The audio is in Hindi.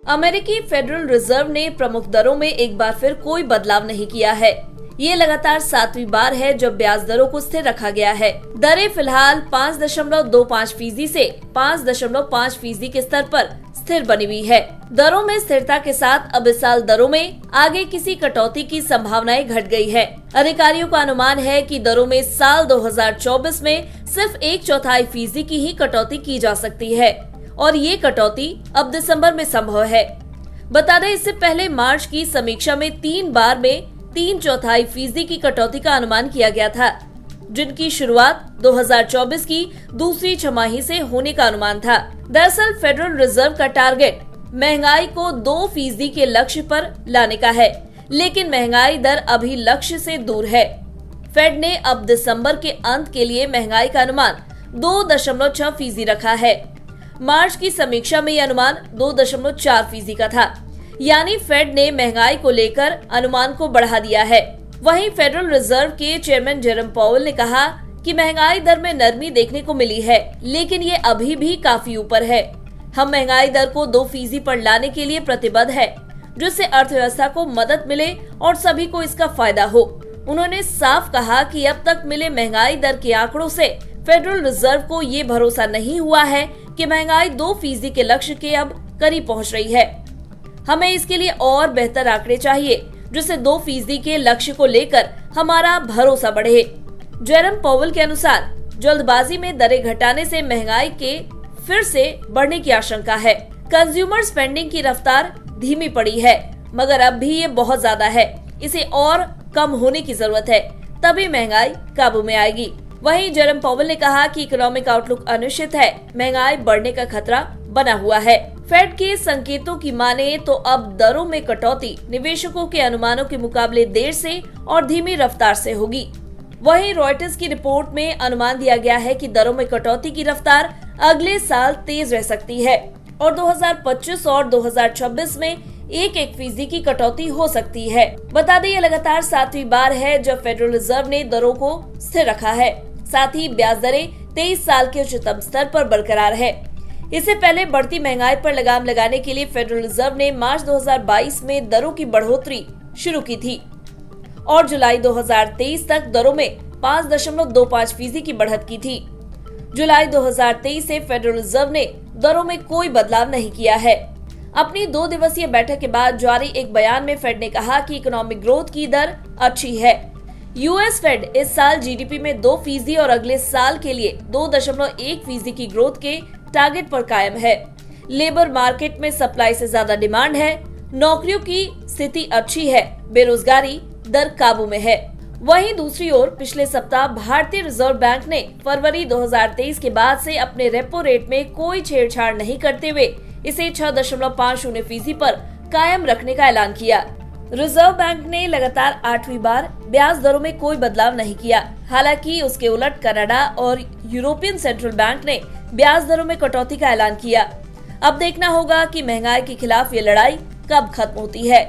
अमेरिकी फेडरल रिजर्व ने प्रमुख दरों में एक बार फिर कोई बदलाव नहीं किया है। ये लगातार 7वीं बार है जब ब्याज दरों को स्थिर रखा गया है। दरें फिलहाल 5.25% से 5.5% के स्तर पर स्थिर बनी हुई है। दरों में स्थिरता के साथ अब इस साल दरों में आगे किसी कटौती की संभावनाएं घट गई है। अधिकारियों का अनुमान है कि दरों में साल 2024 में सिर्फ 1/4% की ही कटौती की जा सकती है और ये कटौती अब दिसंबर में संभव है। बता दें, इससे पहले मार्च की समीक्षा में 3 बार में 3/4% की कटौती का अनुमान किया गया था, जिनकी शुरुआत 2024 की दूसरी छमाही से होने का अनुमान था। दरअसल फेडरल रिजर्व का टारगेट महंगाई को 2% के लक्ष्य पर लाने का है, लेकिन महंगाई दर अभी लक्ष्य से दूर है। फेड ने अब दिसंबर के अंत के लिए महंगाई का अनुमान 2.6% रखा है। मार्च की समीक्षा में यह अनुमान 2.4% का था, यानी फेड ने महंगाई को लेकर अनुमान को बढ़ा दिया है। वहीं फेडरल रिजर्व के चेयरमैन जेरम पॉवेल ने कहा कि महंगाई दर में नरमी देखने को मिली है, लेकिन ये अभी भी काफी ऊपर है। हम महंगाई दर को 2% पर लाने के लिए प्रतिबद्ध है, जिससे अर्थव्यवस्था को मदद मिले और सभी को इसका फायदा हो। उन्होंने साफ कहा कि अब तक मिले महंगाई दर के आंकड़ों से फेडरल रिजर्व को ये भरोसा नहीं हुआ है कि महंगाई 2% के लक्ष्य के अब करीब पहुंच रही है। हमें इसके लिए और बेहतर आंकड़े चाहिए, जिससे 2% के लक्ष्य को लेकर हमारा भरोसा बढ़े। जेरम पॉवेल के अनुसार जल्दबाजी में दरें घटाने से महंगाई के फिर से बढ़ने की आशंका है। कंज्यूमर स्पेंडिंग की रफ्तार धीमी पड़ी है, मगर अब भी ये बहुत ज्यादा है। इसे और कम होने की जरूरत है, तभी महंगाई काबू में आएगी। वहीं जेरम पॉवेल ने कहा कि इकोनॉमिक आउटलुक अनिश्चित है, महंगाई बढ़ने का खतरा बना हुआ है। फेड के संकेतों की माने तो अब दरों में कटौती निवेशकों के अनुमानों के मुकाबले देर से और धीमी रफ्तार से होगी। वहीं रॉयटर्स की रिपोर्ट में अनुमान दिया गया है कि दरों में कटौती की रफ्तार अगले साल तेज रह सकती है और 2025 और 2026 में 1% की कटौती हो सकती है। बता दें, ये लगातार 7वीं बार है जब फेडरल रिजर्व ने दरों को स्थिर रखा है। साथ ही ब्याज दरें 23 साल के उच्चतम स्तर पर बरकरार है। इससे पहले बढ़ती महंगाई पर लगाम लगाने के लिए फेडरल रिजर्व ने मार्च 2022 में दरों की बढ़ोतरी शुरू की थी और जुलाई 2023 तक दरों में 5.25% की बढ़त की थी। जुलाई 2023 से फेडरल रिजर्व ने दरों में कोई बदलाव नहीं किया है। अपनी 2 दिवसीय बैठक के बाद जारी एक बयान में फेड ने कहा कि इकोनॉमिक ग्रोथ की दर अच्छी है। यूएस फेड इस साल जीडीपी में 2% और अगले साल के लिए 2.1% की ग्रोथ के टारगेट पर कायम है। लेबर मार्केट में सप्लाई से ज्यादा डिमांड है, नौकरियों की स्थिति अच्छी है, बेरोजगारी दर काबू में है। वहीं दूसरी ओर पिछले सप्ताह भारतीय रिजर्व बैंक ने फरवरी 2023 के बाद से अपने रेपो रेट में कोई छेड़छाड़ नहीं करते हुए इसे 6.50% पर कायम रखने का ऐलान किया। रिजर्व बैंक ने लगातार 8वीं बार ब्याज दरों में कोई बदलाव नहीं किया। हालांकि उसके उलट कनाडा और यूरोपियन सेंट्रल बैंक ने ब्याज दरों में कटौती का ऐलान किया। अब देखना होगा कि महंगाई के खिलाफ ये लड़ाई कब खत्म होती है।